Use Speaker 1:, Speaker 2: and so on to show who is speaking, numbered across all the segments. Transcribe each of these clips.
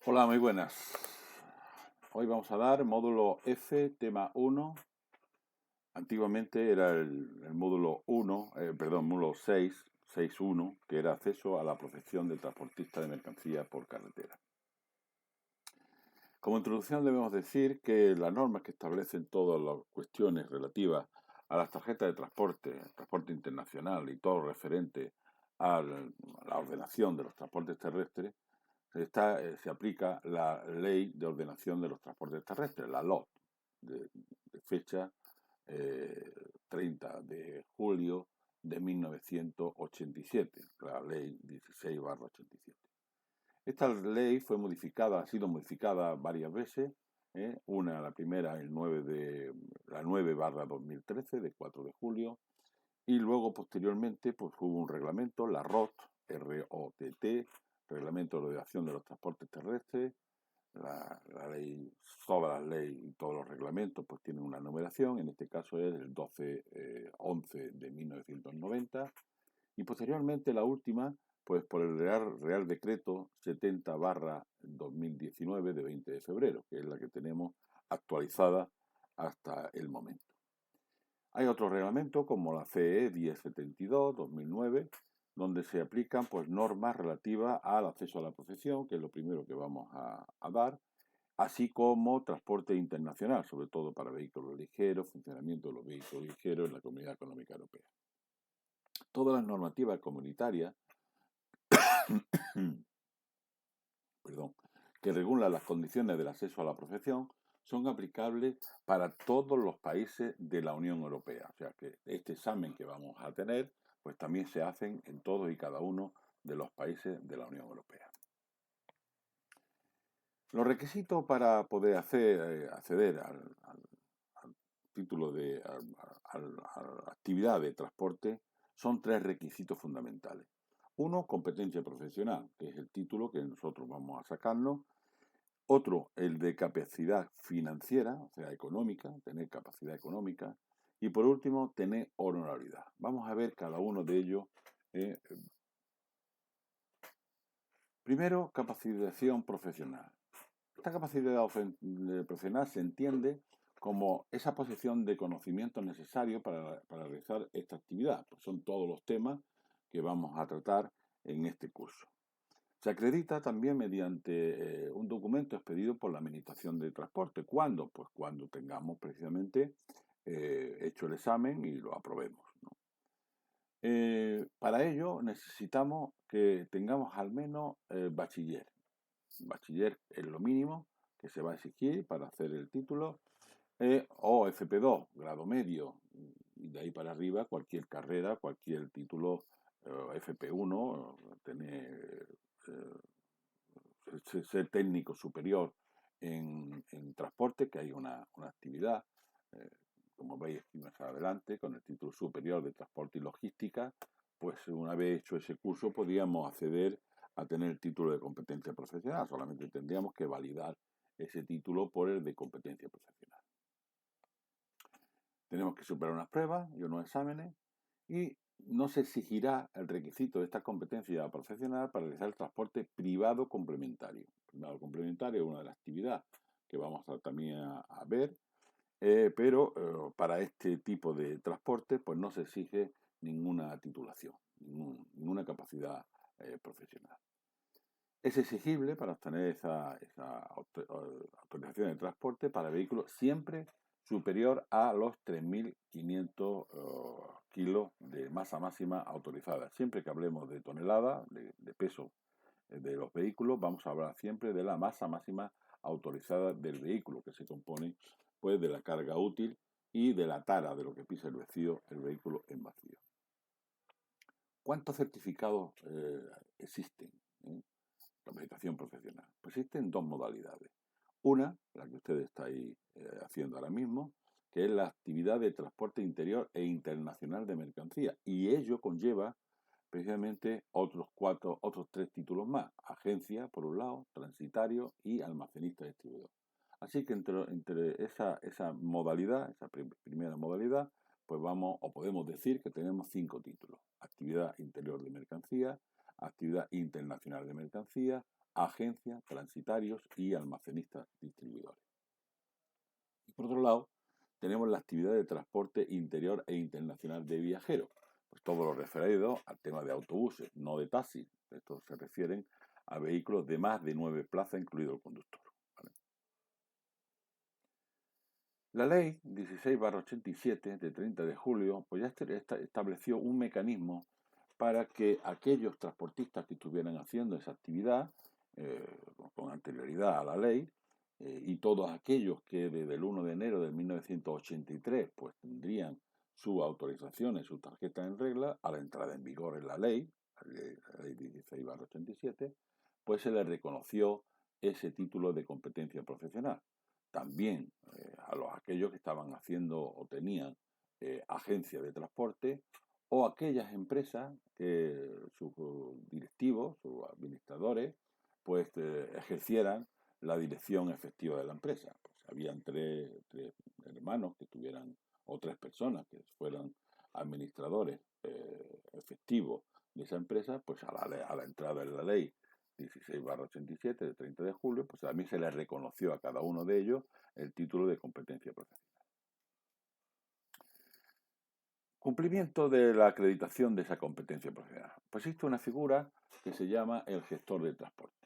Speaker 1: Hola, muy buenas. Hoy vamos a dar módulo F, tema 1. Antiguamente era el módulo 1, módulo 6, 6.1, que era acceso a la protección del transportista de mercancías por carretera. Como introducción debemos decir que las normas que establecen todas las cuestiones relativas a las tarjetas de transporte internacional y todo referente a la ordenación de los transportes terrestres, se aplica la Ley de Ordenación de los Transportes Terrestres, la LOT, de fecha 30 de julio de 1987, la Ley 16/87. Esta ley fue modificada, ha sido modificada varias veces. La primera, la 9/2013, de 4 de julio, y luego posteriormente pues hubo un reglamento, la ROTT, Reglamento de Ordenación de los Transportes Terrestres. La ley, todas las leyes y todos los reglamentos pues tienen una numeración, en este caso es el 1211 de 1990, y posteriormente la última pues por el Real Decreto 70/2019 de 20 de febrero, que es la que tenemos actualizada hasta el momento. Hay otros reglamentos como la CE 1072/2009, donde se aplican pues normas relativas al acceso a la protección, que es lo primero que vamos a dar, así como transporte internacional, sobre todo para vehículos ligeros, funcionamiento de los vehículos ligeros en la Comunidad Económica Europea. Todas las normativas comunitarias perdón, que regulan las condiciones del acceso a la protección son aplicables para todos los países de la Unión Europea. O sea que este examen que vamos a tener, pues también se hacen en todos y cada uno de los países de la Unión Europea. Los requisitos para poder acceder al título a la actividad de transporte son tres requisitos fundamentales. Uno, competencia profesional, que es el título que nosotros vamos a sacarnos. Otro, el de capacidad financiera, o sea, económica, tener capacidad económica. Y por último, tener honorabilidad. Vamos a ver cada uno de ellos. Primero, capacitación profesional. Esta capacidad profesional se entiende como esa posición de conocimiento necesario para realizar esta actividad. Pues son todos los temas que vamos a tratar en este curso. Se acredita también mediante un documento expedido por la Administración de Transporte. ¿Cuándo? Pues cuando tengamos precisamente hecho el examen y lo aprobemos, ¿no? Para ello necesitamos que tengamos al menos bachiller. Bachiller es lo mínimo que se va a exigir para hacer el título, o FP2, grado medio, y de ahí para arriba cualquier carrera, cualquier título, FP1, tener ser técnico superior en transporte, que hay una actividad, eh, como veis aquí más adelante, con el título superior de transporte y logística. Pues una vez hecho ese curso podríamos acceder a tener el título de competencia profesional. Solamente tendríamos que validar ese título por el de competencia profesional. Tenemos que superar unas pruebas y unos exámenes, y no se exigirá el requisito de esta competencia profesional para realizar el transporte privado complementario. Privado complementario es una de las actividades que vamos también a ver, pero para este tipo de transporte pues no se exige ninguna titulación, ninguna capacidad profesional. Es exigible para obtener esa autorización de transporte para vehículos siempre superior a los 3.500 kilos de masa máxima autorizada. Siempre que hablemos de tonelada, de peso de los vehículos, vamos a hablar siempre de la masa máxima autorizada del vehículo, que se compone pues de la carga útil y de la tara de lo que pisa el vehículo en vacío. ¿Cuántos certificados existen? Capacitación profesional. Pues existen dos modalidades. Una, la que ustedes estáis haciendo ahora mismo, que es la actividad de transporte interior e internacional de mercancías. Y ello conlleva precisamente otros tres títulos más. Agencia, por un lado, transitario y almacenista distribuidor. Así que entre esa modalidad, esa primera modalidad, pues podemos decir que tenemos 5 títulos. Actividad interior de mercancías, actividad internacional de mercancías, agencias, transitarios y almacenistas distribuidores. Y por otro lado, tenemos la actividad de transporte interior e internacional de viajeros. Pues todo lo referido al tema de autobuses, no de taxis. Estos se refieren a vehículos de más de 9 plazas, incluido el conductor. ¿Vale? La ley 16/87 de 30 de julio pues ya estableció un mecanismo para que aquellos transportistas que estuvieran haciendo esa actividad con anterioridad a la ley y todos aquellos que desde el 1 de enero de 1983 pues tendrían su autorización y su tarjeta en regla a la entrada en vigor en la ley 16/87, pues se les reconoció ese título de competencia profesional. También a aquellos que estaban haciendo o tenían agencias de transporte o aquellas empresas que sus directivos, sus administradores, pues ejercieran la dirección efectiva de la empresa. Pues habían tres hermanos que tuvieran, o tres personas que fueran administradores efectivos de esa empresa, pues a la entrada de la ley 16/87 de 30 de julio, pues también se les reconoció a cada uno de ellos el título de competencia profesional. Cumplimiento de la acreditación de esa competencia profesional. Pues existe una figura que se llama el gestor de transporte.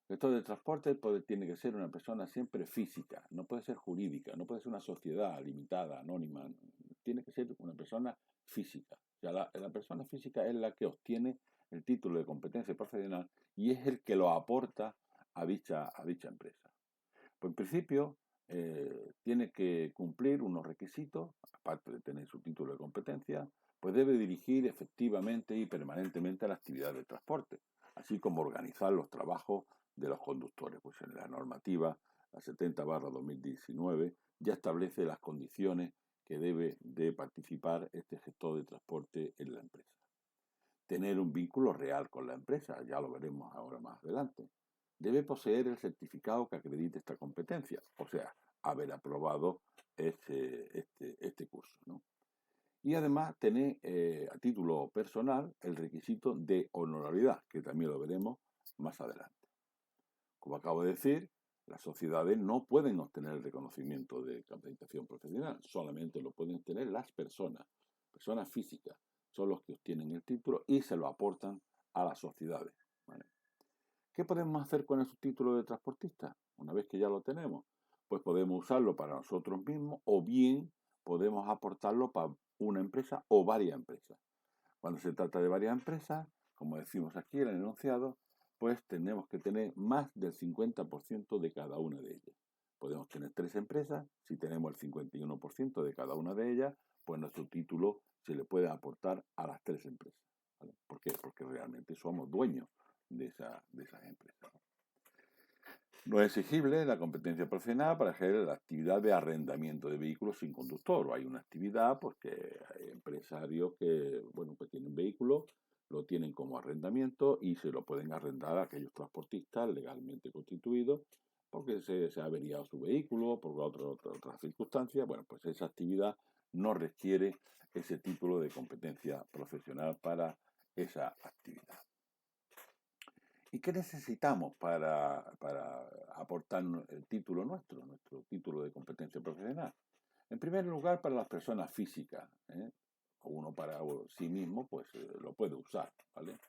Speaker 1: El gestor de transporte tiene que ser una persona siempre física, no puede ser jurídica, no puede ser una sociedad limitada, anónima, tiene que ser una persona física. O sea, la persona física es la que obtiene el título de competencia profesional y es el que lo aporta a dicha empresa. Pues en principio tiene que cumplir unos requisitos, aparte de tener su título de competencia, pues debe dirigir efectivamente y permanentemente la actividad de transporte, así como organizar los trabajos de los conductores. Pues en la normativa, la 70/2019, ya establece las condiciones que debe de participar este gestor de transporte en la empresa. Tener un vínculo real con la empresa, ya lo veremos ahora más adelante. Debe poseer el certificado que acredite esta competencia, o sea, haber aprobado este curso, ¿no? Y además tener a título personal el requisito de honorabilidad, que también lo veremos más adelante. Como acabo de decir, las sociedades no pueden obtener el reconocimiento de capacitación profesional, solamente lo pueden tener las personas físicas, son los que obtienen el título y se lo aportan a las sociedades. ¿Vale? ¿Qué podemos hacer con ese título de transportista? Una vez que ya lo tenemos, pues podemos usarlo para nosotros mismos o bien podemos aportarlo para una empresa o varias empresas. Cuando se trata de varias empresas, como decimos aquí en el enunciado, pues tenemos que tener más del 50% de cada una de ellas. Podemos tener 3 empresas, si tenemos el 51% de cada una de ellas, pues nuestro título se le puede aportar a las 3 empresas. ¿Vale? ¿Por qué? Porque realmente somos dueños de esas empresas. No es exigible la competencia profesional para ejercer la actividad de arrendamiento de vehículos sin conductor. O hay una actividad, pues que hay empresarios que, bueno, pues tienen vehículos, lo tienen como arrendamiento y se lo pueden arrendar a aquellos transportistas legalmente constituidos porque se ha averiado su vehículo, por otras circunstancias. Bueno, pues esa actividad no requiere ese título de competencia profesional para esa actividad. ¿Y qué necesitamos para aportar el título nuestro título de competencia profesional? En primer lugar, para las personas físicas, uno para sí mismo, pues lo puede usar, ¿vale?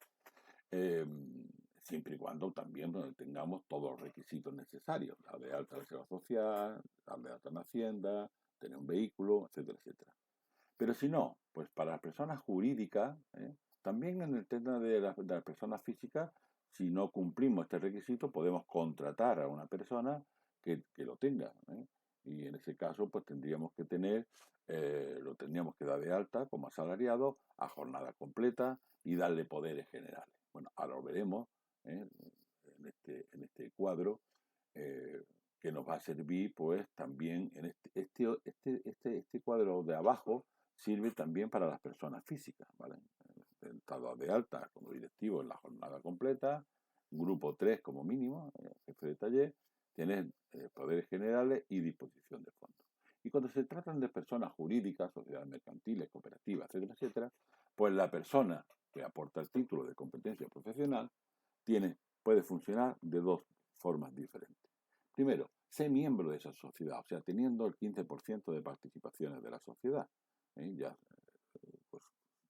Speaker 1: Siempre y cuando también tengamos todos los requisitos necesarios, dar de alta la seguridad social, dar de alta en Hacienda, tener un vehículo, etcétera, etcétera. Pero si no, pues para las personas jurídicas, también en el tema de las personas físicas, si no cumplimos este requisito, podemos contratar a una persona que lo tenga. Y en ese caso, pues tendríamos que lo tendríamos que dar de alta como asalariado a jornada completa y darle poderes generales. Bueno, ahora lo veremos en este cuadro que nos va a servir, pues también en este cuadro de abajo sirve también para las personas físicas, ¿vale? Estado de alta como directivo en la jornada completa, grupo 3 como mínimo, jefe de taller, tener poderes generales y disposición de fondos. Y cuando se tratan de personas jurídicas, sociedades mercantiles, cooperativas, etcétera, etcétera, pues la persona que aporta el título de competencia profesional tiene puede funcionar de dos formas diferentes. Primero, sé miembro de esa sociedad, o sea, teniendo el 15% de participaciones de la sociedad. Ya pues,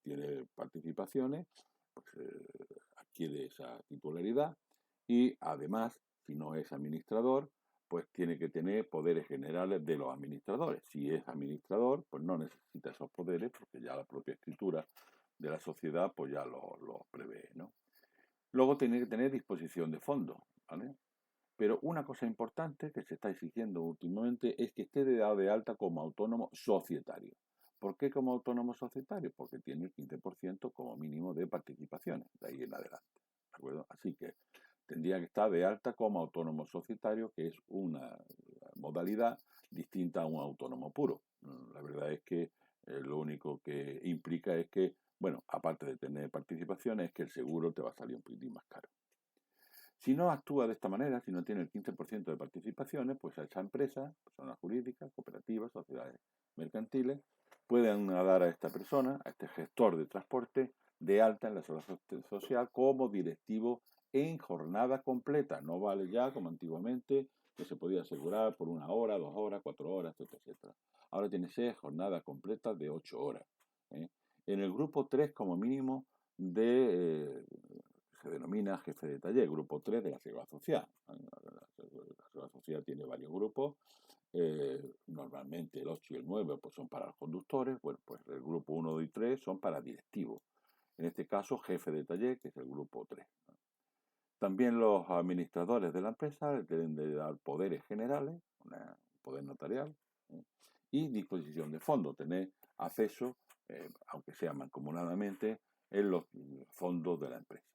Speaker 1: tiene participaciones, pues adquiere esa titularidad y además, si no es administrador, pues tiene que tener poderes generales de los administradores. Si es administrador, pues no necesita esos poderes porque ya la propia escritura de la sociedad pues ya lo prevé, ¿no? Luego tiene que tener disposición de fondos, ¿vale? Pero una cosa importante que se está exigiendo últimamente es que esté dado de alta como autónomo societario. ¿Por qué como autónomo societario? Porque tiene el 15% como mínimo de participaciones, de ahí en adelante. ¿De acuerdo? Así que tendría que estar de alta como autónomo societario, que es una modalidad distinta a un autónomo puro. La verdad es que lo único que implica es que, bueno, aparte de tener participaciones, es que el seguro te va a salir un poquitín más caro. Si no actúa de esta manera, si no tiene el 15% de participaciones, pues a esa empresa, personas jurídicas, cooperativas, sociedades mercantiles, pueden dar a esta persona, a este gestor de transporte, de alta en la seguridad social como directivo en jornada completa. No vale ya como antiguamente, que se podía asegurar por 1 hora, 2 horas, 4 horas, etcétera, etcétera. Ahora tiene que ser jornada completa de 8 horas. ¿eh? En el grupo 3 como mínimo de se denomina jefe de taller, grupo 3 de la seguridad social. La seguridad social tiene varios grupos, normalmente el 8 y el 9 pues son para los conductores, bueno, pues el grupo 1, 2 y 3 son para directivos. En este caso, jefe de taller, que es el grupo 3. También los administradores de la empresa deben de dar poderes generales, un poder notarial, y disposición de fondos, tener acceso, aunque sea mancomunadamente, en los fondos de la empresa.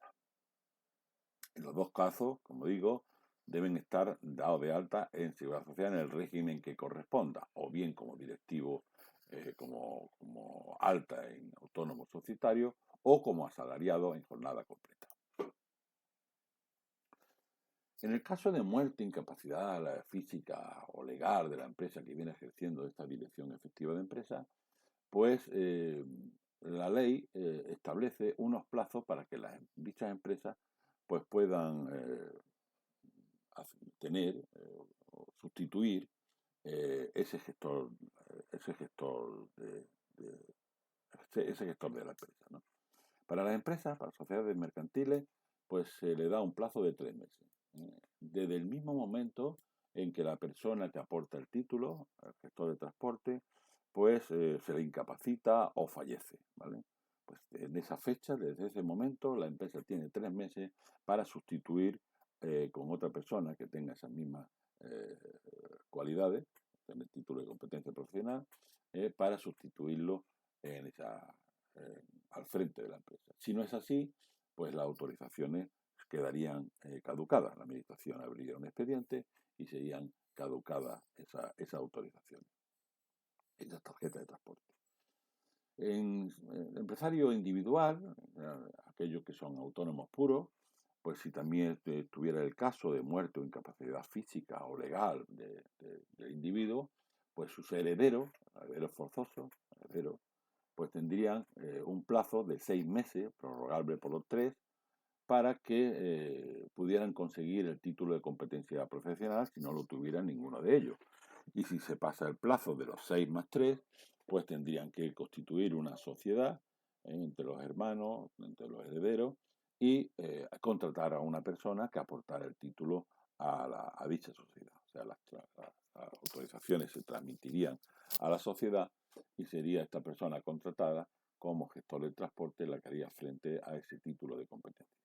Speaker 1: En los dos casos, como digo, deben estar dados de alta en seguridad social en el régimen que corresponda, o bien como directivo, como alta en autónomo societario, o como asalariado en jornada completa. En el caso de muerte, incapacidad física o legal de la empresa que viene ejerciendo esta dirección efectiva de empresa, pues la ley establece unos plazos para que dichas empresas pues puedan tener o sustituir ese gestor ese gestor de la empresa, ¿no? Para las empresas, para las sociedades mercantiles, pues se le da un plazo de 3 meses. Desde el mismo momento en que la persona que aporta el título, el gestor de transporte, pues se le incapacita o fallece, ¿vale? Pues en esa fecha, desde ese momento, la empresa tiene 3 meses para sustituir con otra persona que tenga esas mismas cualidades, tener título de competencia profesional, para sustituirlo en al frente de la empresa. Si no es así, pues las autorizaciones quedarían caducadas. La administración abriría un expediente y serían caducadas esas autorizaciones, esas tarjetas de transporte. En el empresario individual, aquellos que son autónomos puros, pues si también tuviera el caso de muerte o incapacidad física o legal del individuo, pues sus herederos forzosos, pues tendrían un plazo de 6 meses, prorrogable por los 3, para que pudieran conseguir el título de competencia profesional si no lo tuvieran ninguno de ellos. Y si se pasa el plazo de los 6 más 3, pues tendrían que constituir una sociedad entre los hermanos, entre los herederos, y contratar a una persona que aportara el título a dicha sociedad. O sea, las autorizaciones se transmitirían a la sociedad y sería esta persona contratada como gestor del transporte la que haría frente a ese título de competencia.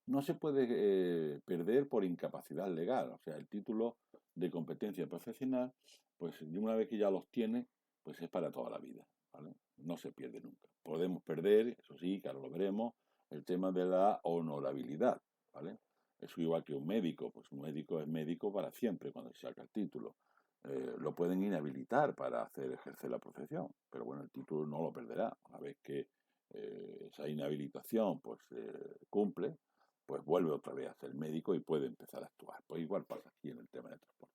Speaker 1: No se puede perder por incapacidad legal, o sea, el título de competencia profesional, pues una vez que ya los tiene, pues es para toda la vida, ¿vale? No se pierde nunca. Podemos perder, eso sí, que ahora lo veremos, el tema de la honorabilidad, ¿vale? Es igual que un médico, pues un médico es médico para siempre cuando se saca el título. Lo pueden inhabilitar para ejercer la profesión, pero bueno, el título no lo perderá. Una vez que esa inhabilitación pues cumple, pues vuelve otra vez a ser médico y puede empezar a actuar. Pues igual pasa aquí en el tema del transporte.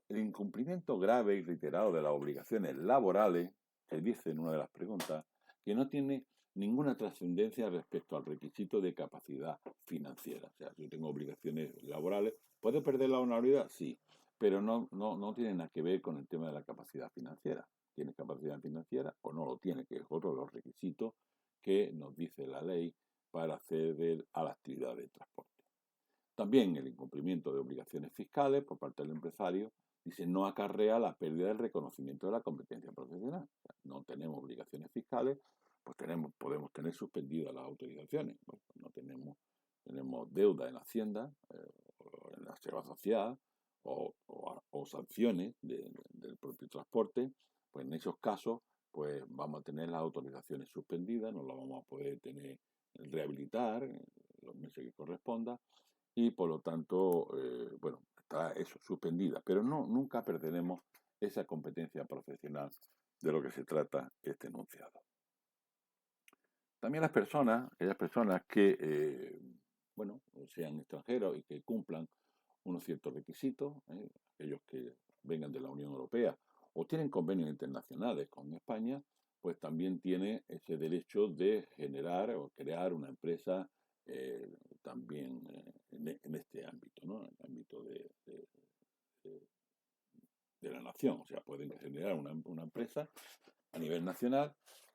Speaker 1: El incumplimiento grave y reiterado de las obligaciones laborales, que dice en una de las preguntas, que no tiene ninguna trascendencia respecto al requisito de capacidad financiera. O sea, si yo tengo obligaciones laborales, ¿puedo perder la honorabilidad? Sí, pero no tiene nada que ver con el tema de la capacidad financiera. ¿Tiene capacidad financiera o no lo tiene? Que es otro de los requisitos que nos dice la ley para acceder a la actividad de transporte. También el incumplimiento de obligaciones fiscales por parte del empresario dice no acarrea la pérdida del reconocimiento de la competencia profesional. O sea, no tenemos obligaciones fiscales, pues podemos tener suspendidas las autorizaciones. Bueno, pues no tenemos deuda en Hacienda, o en la Seguridad Social, o sanciones del propio transporte, pues en esos casos pues vamos a tener las autorizaciones suspendidas, no las vamos a poder tener rehabilitar en los meses que corresponda y por lo tanto, bueno, está eso, suspendida, pero nunca perderemos esa competencia profesional de lo que se trata este enunciado. También aquellas personas que, bueno, sean extranjeros y que cumplan unos ciertos requisitos, aquellos que vengan de la Unión Europea o tienen convenios internacionales con España, pues también tiene ese derecho de generar o crear una empresa también en este ámbito, ¿no? En el ámbito de la nación. O sea, pueden generar una empresa a nivel nacional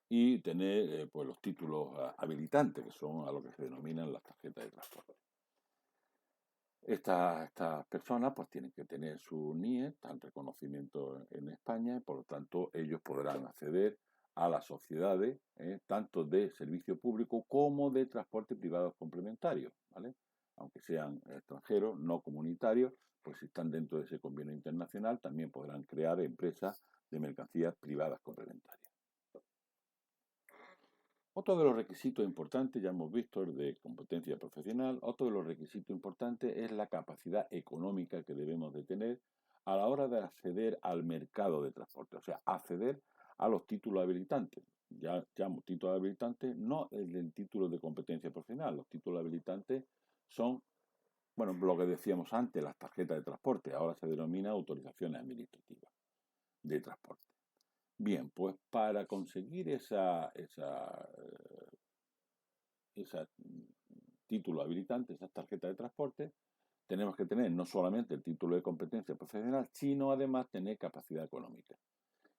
Speaker 1: y tener pues los títulos habilitantes, que son a lo que se denominan las tarjetas de transporte. Estas personas pues tienen que tener su NIE, tan reconocimiento en España, y por lo tanto ellos podrán acceder a las sociedades, tanto de servicio público como de transporte privado complementario, ¿vale? Aunque sean extranjeros, no comunitarios, pues si están dentro de ese convenio internacional también podrán crear empresas de mercancías privadas complementarias. Otro de los requisitos importantes, ya hemos visto el de competencia profesional, otro de los requisitos importantes es la capacidad económica que debemos de tener a la hora de acceder al mercado de transporte, o sea, acceder a los títulos habilitantes. Ya llamo títulos habilitantes, no el del título de competencia profesional, los títulos habilitantes son, bueno, lo que decíamos antes, las tarjetas de transporte, ahora se denomina autorizaciones administrativas de transporte. Bien, pues para conseguir esa título habilitante, esas tarjetas de transporte, tenemos que tener no solamente el título de competencia profesional, sino además tener capacidad económica.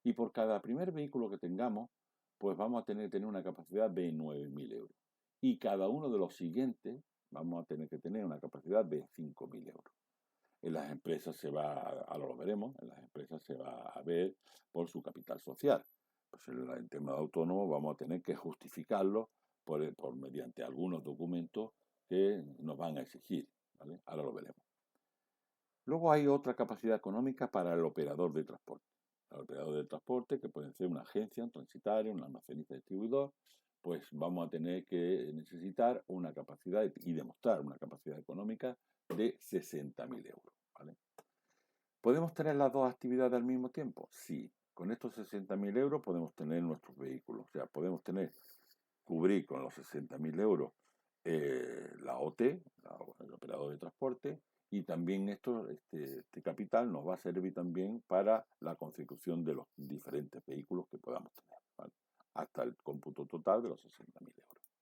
Speaker 1: Y por cada primer vehículo que tengamos, pues vamos a tener una capacidad de 9.000 euros. Y cada uno de los siguientes vamos a tener que tener una capacidad de 5.000 euros. En las empresas ahora lo veremos, en las empresas se va a ver por su capital social. Pues en el tema de autónomo vamos a tener que justificarlo mediante algunos documentos que nos van a exigir, ¿vale? Ahora lo veremos. Luego hay otra capacidad económica para el operador de transporte. El operador de transporte, que puede ser una agencia, un transitario, un almacenista distribuidor, pues vamos a tener que necesitar una capacidad y demostrar una capacidad económica de 60.000 euros, ¿vale? ¿Podemos tener las dos actividades al mismo tiempo? Sí. Con estos 60.000 euros podemos tener nuestros vehículos. O sea, podemos cubrir con los 60.000 euros la OT, el operador de transporte, y también este capital nos va a servir también para la consecución de los diferentes vehículos que podamos tener, ¿vale? Hasta el cómputo total de los 60.000 euros.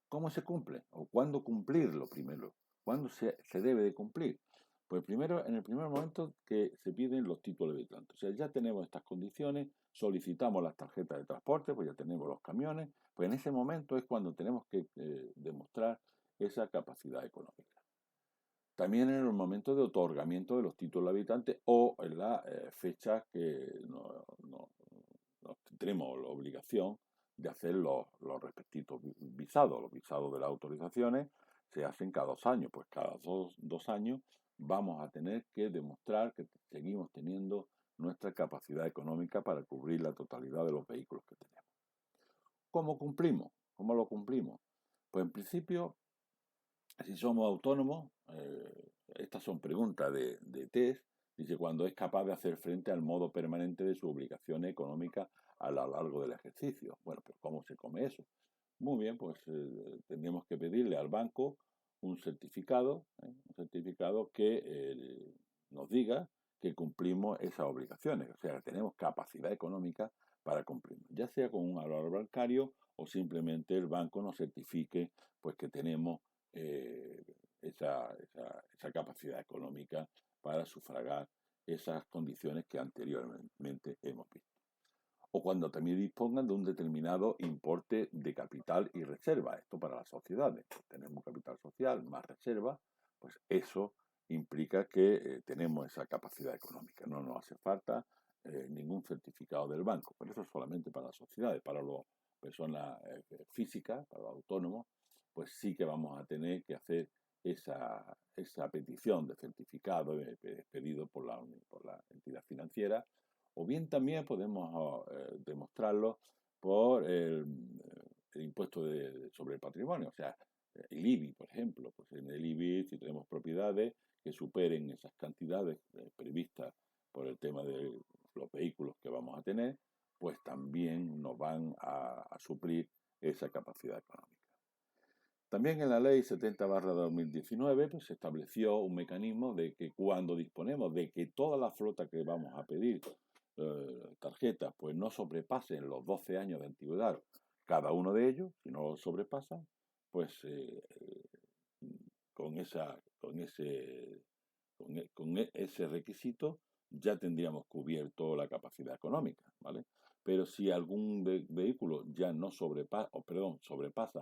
Speaker 1: ¿Cómo se cumple? ¿O cuándo cumplirlo primero? ¿Cuándo se debe de cumplir? Pues primero, en el primer momento que se piden los títulos habilitantes. O sea, ya tenemos estas condiciones, solicitamos las tarjetas de transporte, pues ya tenemos los camiones, pues en ese momento es cuando tenemos que demostrar esa capacidad económica. También en el momento de otorgamiento de los títulos habilitantes o en la fecha que tenemos la obligación de hacer los respectivos visados. Los visados de las autorizaciones se hacen cada 2 años, pues cada dos años vamos a tener que demostrar que seguimos teniendo nuestra capacidad económica para cubrir la totalidad de los vehículos que tenemos. ¿Cómo cumplimos? ¿Cómo lo cumplimos? Pues en principio, si somos autónomos, estas son preguntas de test, dice cuando es capaz de hacer frente al modo permanente de su obligación económica a lo largo del ejercicio. Bueno, pero ¿cómo se come eso? Muy bien, pues tendríamos que pedirle al banco un certificado que nos diga que cumplimos esas obligaciones, o sea, tenemos capacidad económica para cumplirlo, ya sea con un ahorro bancario o simplemente el banco nos certifique pues que tenemos eh, esa capacidad económica para sufragar esas condiciones que anteriormente hemos visto. O cuando también dispongan de un determinado importe de capital y reserva. Esto para las sociedades. Tenemos capital social más reserva, pues eso implica que tenemos esa capacidad económica. No nos hace falta ningún certificado del banco. Pero eso es solamente para las sociedades. Para las personas físicas, para los autónomos, pues sí que vamos a tener que hacer esa petición de certificado pedido por la entidad financiera, o bien también podemos demostrarlo por el impuesto sobre el patrimonio, o sea, el IBI, por ejemplo. Pues en el IBI, si tenemos propiedades que superen esas cantidades previstas por el tema de los vehículos que vamos a tener, pues también nos van a suplir esa capacidad económica. También en la Ley 70/2019 pues, se estableció un mecanismo de que cuando disponemos de que toda la flota que vamos a pedir tarjetas pues no sobrepasen los 12 años de antigüedad cada uno de ellos, si no lo sobrepasan, pues con, esa, con ese requisito ya tendríamos cubierto la capacidad económica, ¿vale? Pero si algún vehículo ya no sobrepasa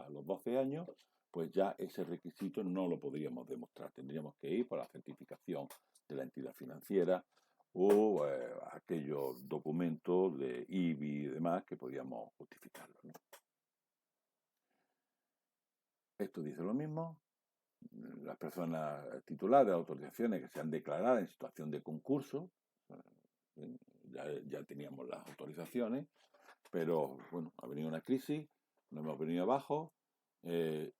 Speaker 1: los 12 años, pues ya ese requisito no lo podríamos demostrar. Tendríamos que ir por la certificación de la entidad financiera o aquellos documentos de IBI y demás que podríamos justificarlo, ¿no? Esto dice lo mismo. Las personas tituladas de autorizaciones que sean declaradas en situación de concurso, ya teníamos las autorizaciones, pero bueno, ha venido una crisis, nos hemos venido abajo,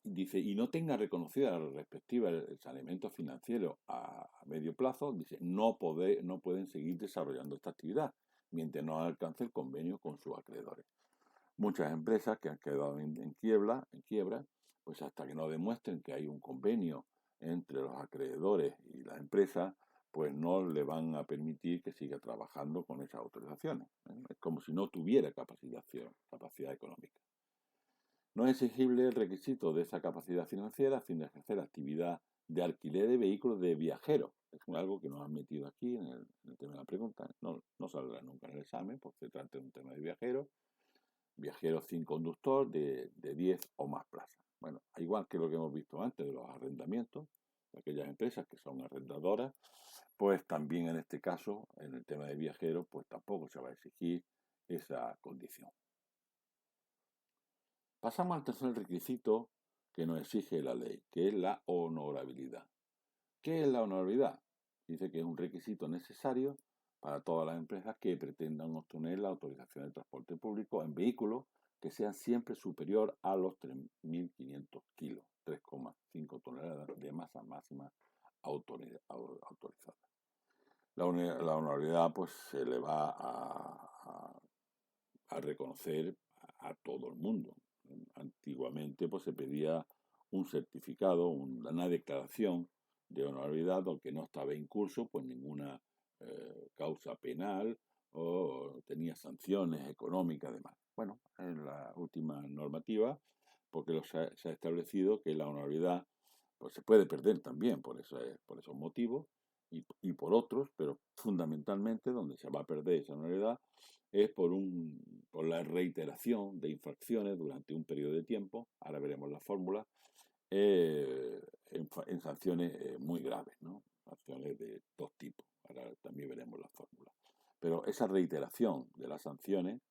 Speaker 1: dice, y no tenga reconocida la respectiva el saneamiento financiero a medio plazo, dice, no pueden seguir desarrollando esta actividad mientras no alcance el convenio con sus acreedores. Muchas empresas que han quedado en quiebra, pues hasta que no demuestren que hay un convenio entre los acreedores y la empresa, pues no le van a permitir que siga trabajando con esas autorizaciones. Es como si no tuviera capacidad económica. No es exigible el requisito de esa capacidad financiera a fin de ejercer actividad de alquiler de vehículos de viajeros. Es algo que nos han metido aquí en el tema de la pregunta. No saldrá nunca en el examen porque se trata de un tema de viajeros sin conductor de 10 o más plazas. Bueno, igual que lo que hemos visto antes de los arrendamientos, de aquellas empresas que son arrendadoras, pues también en este caso, en el tema de viajeros, pues tampoco se va a exigir esa condición. Pasamos al tercer requisito que nos exige la ley, que es la honorabilidad. ¿Qué es la honorabilidad? Dice que es un requisito necesario para todas las empresas que pretendan obtener la autorización de transporte público en vehículos que sean siempre superior a los 3.500 kilos, 3,5 toneladas de masa máxima autorizada. La honorabilidad pues se le va a reconocer a todo el mundo. Antiguamente pues se pedía un certificado, una declaración de honorabilidad, aunque no estaba en curso pues ninguna causa penal o tenía sanciones económicas además. Bueno, en la última normativa, porque se ha establecido que la honorabilidad pues se puede perder también por esos motivos y por otros, pero fundamentalmente donde se va a perder esa honorabilidad es por la reiteración de infracciones durante un periodo de tiempo, ahora veremos la fórmula, en sanciones muy graves, ¿no? Sanciones de dos tipos, ahora también veremos la fórmula. Pero esa reiteración de las sanciones,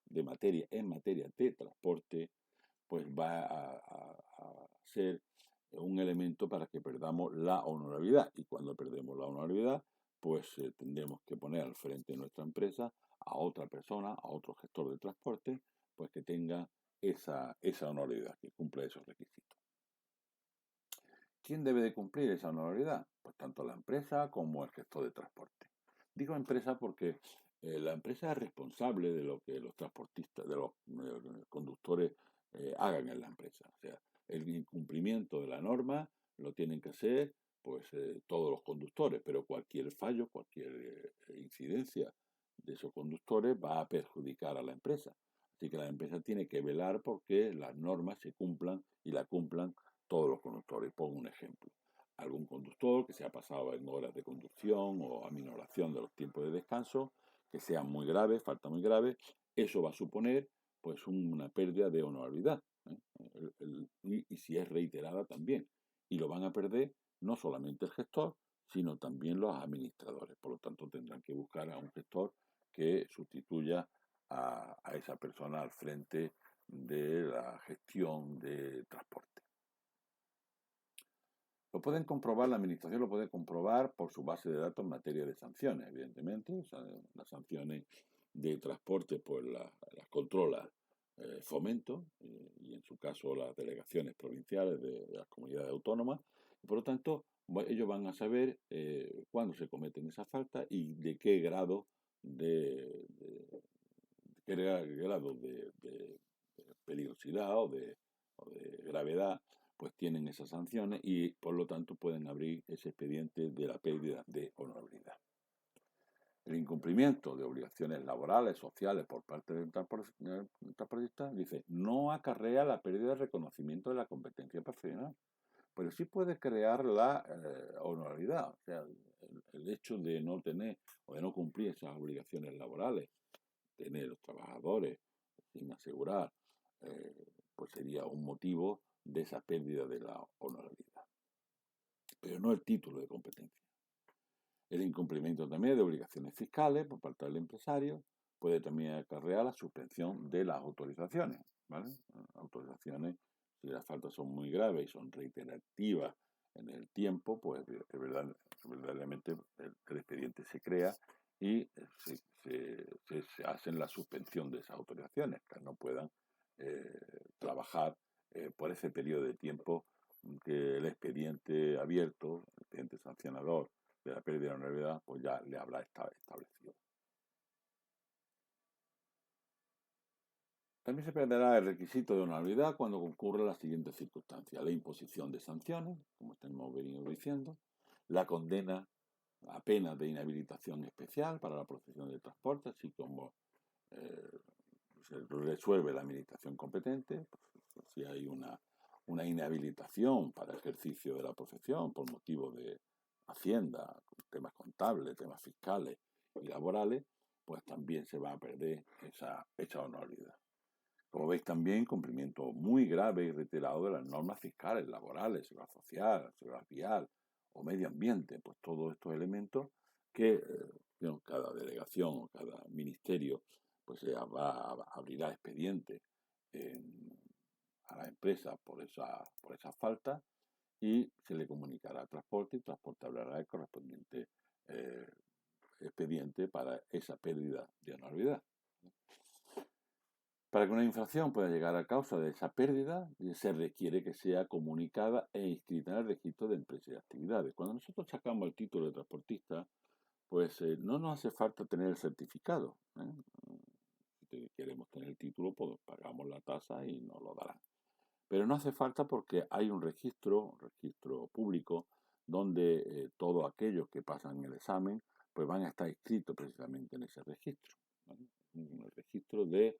Speaker 1: en materia de transporte, pues va a ser un elemento para que perdamos la honorabilidad. Y cuando perdemos la honorabilidad, pues tendremos que poner al frente de nuestra empresa a otra persona, a otro gestor de transporte, pues que tenga esa honorabilidad, que cumpla esos requisitos. ¿Quién debe de cumplir esa honorabilidad? Pues tanto la empresa como el gestor de transporte. Digo empresa porque la empresa es responsable de lo que los transportistas, de los conductores hagan en la empresa. O sea, el incumplimiento de la norma lo tienen que hacer todos los conductores, pero cualquier fallo, cualquier incidencia de esos conductores va a perjudicar a la empresa. Así que la empresa tiene que velar porque las normas se cumplan y la cumplan todos los conductores. Pongo un ejemplo. Algún conductor que se ha pasado en horas de conducción o aminoración de los tiempos de descanso, que sean muy graves, falta muy grave, eso va a suponer pues una pérdida de honorabilidad. Y si es reiterada también. Y lo van a perder no solamente el gestor, sino también los administradores. Por lo tanto, tendrán que buscar a un gestor que sustituya a esa persona al frente de la gestión de transporte. Lo pueden comprobar, la administración lo puede comprobar por su base de datos en materia de sanciones, evidentemente. O sea, las sanciones de transporte pues las controla Fomento y en su caso las delegaciones provinciales de las comunidades autónomas. Y por lo tanto, ellos van a saber cuándo se cometen esas faltas y de qué grado de peligrosidad o de gravedad pues tienen esas sanciones y por lo tanto pueden abrir ese expediente de la pérdida de honorabilidad. El incumplimiento de obligaciones laborales, sociales por parte del transportista, dice, no acarrea la pérdida de reconocimiento de la competencia profesional, pero sí puede crear la honorabilidad, o sea, el hecho de no tener o de no cumplir esas obligaciones laborales, tener los trabajadores sin asegurar, pues sería un motivo de esa pérdida de la honorabilidad, pero no el título de competencia. El incumplimiento también de obligaciones fiscales por parte del empresario puede también acarrear la suspensión de las autorizaciones, ¿vale? Autorizaciones, si las faltas son muy graves y son reiterativas en el tiempo, pues verdaderamente el expediente se crea y se hacen la suspensión de esas autorizaciones, que no puedan trabajar por ese periodo de tiempo que el expediente abierto, el expediente sancionador de la pérdida de honorabilidad, pues ya le habrá establecido. También se perderá el requisito de honorabilidad cuando concurra las siguientes circunstancias: la imposición de sanciones, como hemos venido diciendo, la condena a pena de inhabilitación especial para la profesión del transporte, así como se resuelve la administración competente, pues, si hay una inhabilitación para ejercicio de la profesión por motivo de Hacienda, temas contables, temas fiscales y laborales, pues también se va a perder esa honorabilidad. Como veis también, cumplimiento muy grave y reiterado de las normas fiscales, laborales, seguridad social, seguridad vial o medio ambiente, pues todos estos elementos que cada delegación o cada ministerio pues abrirá expediente a la empresa por esa falta y se le comunicará a transporte y transporte hablará el correspondiente expediente para esa pérdida de honorabilidad. Para que una infracción pueda llegar a causa de esa pérdida, se requiere que sea comunicada e inscrita en el registro de empresas y actividades. Cuando nosotros sacamos el título de transportista, pues no nos hace falta tener el certificado. Si queremos tener el título, pues pagamos la tasa y nos lo darán. Pero no hace falta porque hay un registro público, donde todos aquellos que pasan el examen pues van a estar inscritos precisamente en ese registro. ¿Vale? Un registro de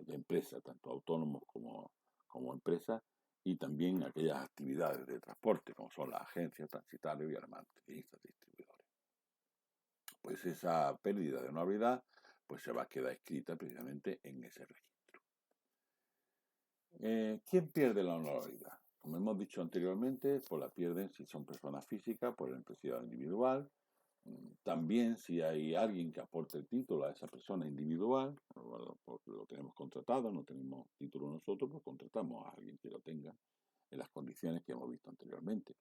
Speaker 1: empresas, tanto autónomos como empresas, y también aquellas actividades de transporte, como son las agencias, transitarios y almacenistas, distribuidores. Pues esa pérdida de honorabilidad pues se va a quedar escrita precisamente en ese registro. ¿Quién pierde la honorabilidad? Como hemos dicho anteriormente, pues la pierden si son personas físicas por el empresariado individual. También si hay alguien que aporte el título a esa persona individual, porque lo tenemos contratado, no tenemos título nosotros, pues contratamos a alguien que lo tenga en las condiciones que hemos visto anteriormente.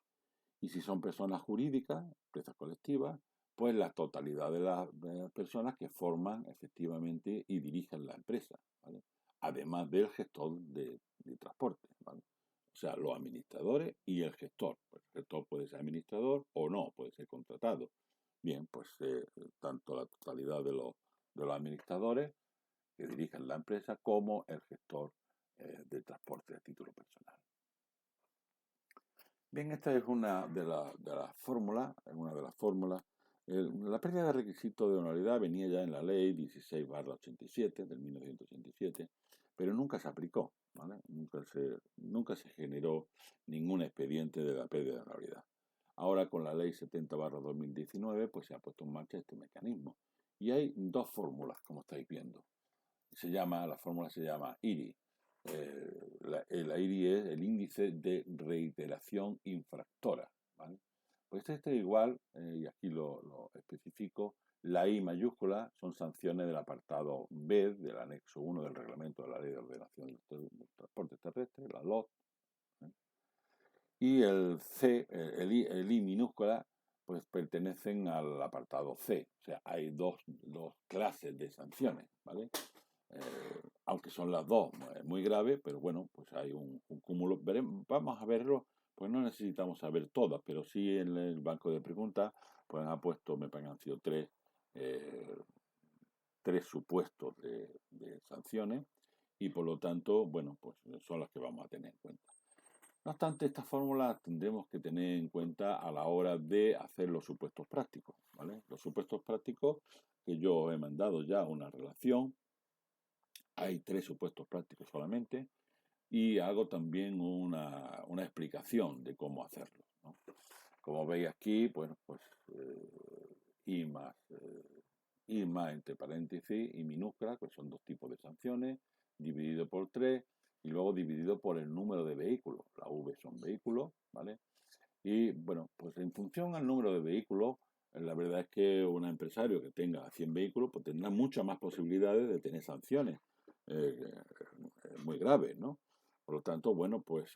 Speaker 1: Y si son personas jurídicas, empresas colectivas, pues la totalidad de las personas que forman efectivamente y dirigen la empresa, ¿vale? Además del gestor de transporte, ¿vale? O sea, los administradores y el gestor. Pues el gestor puede ser administrador o no, puede ser contratado. Bien, pues tanto la totalidad de los administradores que dirigen la empresa como el gestor de transporte a título personal. Bien, esta es una de las fórmulas, es una de las fórmulas. La pérdida de requisito de honorabilidad venía ya en la ley 16/87 del 1987, pero nunca se aplicó, ¿vale? Nunca se generó ningún expediente de la pérdida de honorabilidad. Ahora con la ley 70/2019, pues se ha puesto en marcha este mecanismo. Y hay dos fórmulas, como estáis viendo. La fórmula se llama IRI. La IRI es el índice de reiteración infractora, ¿vale? Pues este igual, y aquí lo especifico, la I mayúscula son sanciones del apartado B del anexo 1 del reglamento de la Ley de Ordenación del Transporte Terrestre, la LOT, ¿eh? Y el C, el I minúscula, pues pertenecen al apartado C. O sea, hay dos clases de sanciones, ¿vale? Aunque son las dos muy graves, pero bueno, pues hay un cúmulo. Vamos a verlo, pues no necesitamos saber todas, pero sí en el banco de preguntas, pues me han sido eh, tres supuestos de sanciones y por lo tanto, bueno, pues son las que vamos a tener en cuenta. No obstante, esta fórmula tendremos que tener en cuenta a la hora de hacer los supuestos prácticos, ¿vale? Los supuestos prácticos que yo he mandado ya una relación, hay tres supuestos prácticos solamente y hago también una explicación de cómo hacerlo, ¿no? Como veis aquí, pues I más entre paréntesis y minúscula, que son dos tipos de sanciones, dividido por 3 y luego dividido por el número de vehículos. La V son vehículos, ¿vale? Y bueno, pues en función al número de vehículos, la verdad es que un empresario que tenga 100 vehículos, pues tendrá muchas más posibilidades de tener sanciones muy graves, ¿no? Por lo tanto, bueno, pues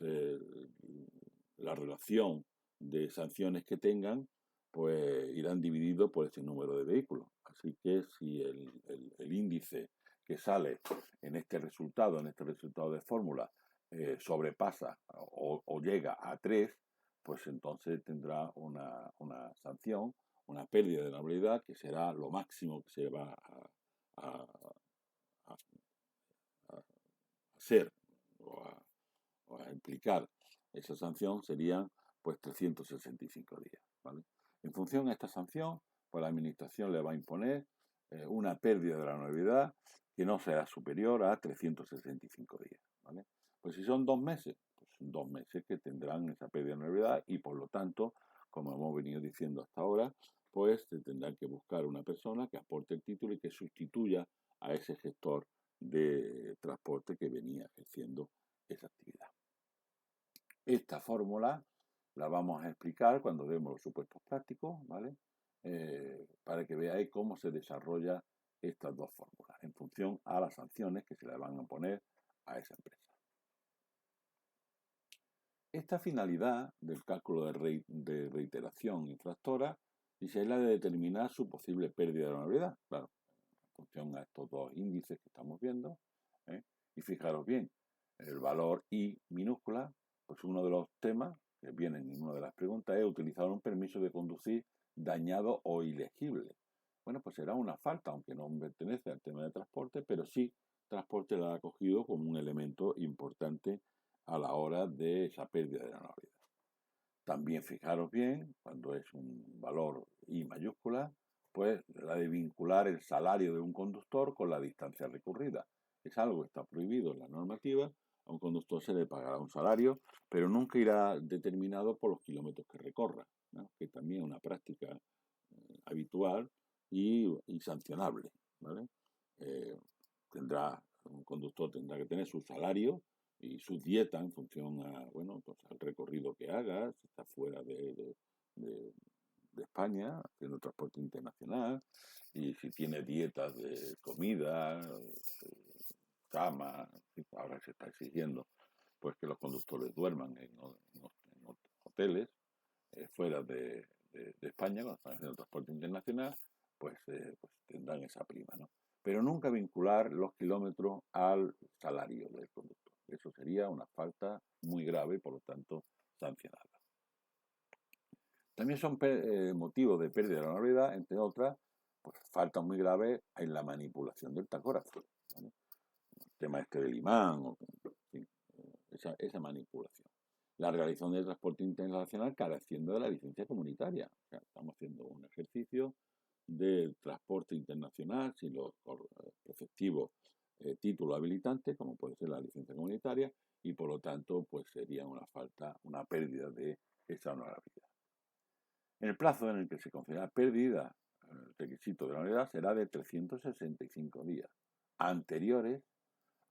Speaker 1: la relación de sanciones que tengan, pues irán divididos por ese número de vehículos. Así que si el índice que sale en este resultado de fórmula, sobrepasa o llega a 3, pues entonces tendrá una sanción, una pérdida de honorabilidad que será lo máximo que se va a, a- a hacer o a implicar esa sanción serían pues 365 días, ¿vale? En función a esta sanción, pues la administración le va a imponer una pérdida de la anualidad que no será superior a 365 días, ¿vale? Pues si son 2 meses, pues son 2 meses que tendrán esa pérdida de anualidad y por lo tanto, como hemos venido diciendo hasta ahora, pues se tendrán que buscar una persona que aporte el título y que sustituya a ese gestor de transporte que venía ejerciendo esa actividad. Esta fórmula la vamos a explicar cuando demos los supuestos prácticos, ¿vale? Para que veáis cómo se desarrolla estas dos fórmulas en función a las sanciones que se le van a poner a esa empresa. Esta finalidad del cálculo de reiteración infractora dice es la de determinar su posible pérdida de honorabilidad, claro, en función a estos dos índices que estamos viendo, ¿eh? Y fijaros bien, el valor I minúscula, pues uno de los temas que vienen en una de las preguntas es utilizar un permiso de conducir dañado o ilegible. Bueno, pues será una falta, aunque no pertenece al tema de transporte, pero sí transporte la ha cogido como un elemento importante a la hora de esa pérdida de la honorabilidad. También fijaros bien, cuando es un valor I mayúscula, pues la de vincular el salario de un conductor con la distancia recorrida. Es algo que está prohibido en la normativa. A un conductor se le pagará un salario, pero nunca irá determinado por los kilómetros que recorra, ¿no? Que también es una práctica habitual y sancionable, ¿vale? Eh, un conductor tendrá que tener su salario y su dieta en función a, bueno, pues al recorrido que haga, si está fuera de España, haciendo transporte internacional, y si tiene dietas de comida, cama, ahora se está exigiendo pues que los conductores duerman en hoteles fuera de España, cuando están haciendo transporte internacional, pues tendrán esa prima, ¿no? Pero nunca vincular los kilómetros al salario del conductor. Eso sería una falta muy grave y por lo tanto sancionada. También son motivos de pérdida de la honorabilidad, entre otras, pues faltas muy graves en la manipulación del tacógrafo, ¿vale? El tema este del imán, o, en fin, esa manipulación. la realización del transporte internacional careciendo de la licencia comunitaria. O sea, estamos haciendo un ejercicio de transporte internacional sin los respectivos títulos habilitantes, como puede ser la licencia comunitaria, y por lo tanto, pues sería una falta, una pérdida de esa honorabilidad. El plazo en el que se considera perdida el requisito de la honorabilidad será de 365 días, anteriores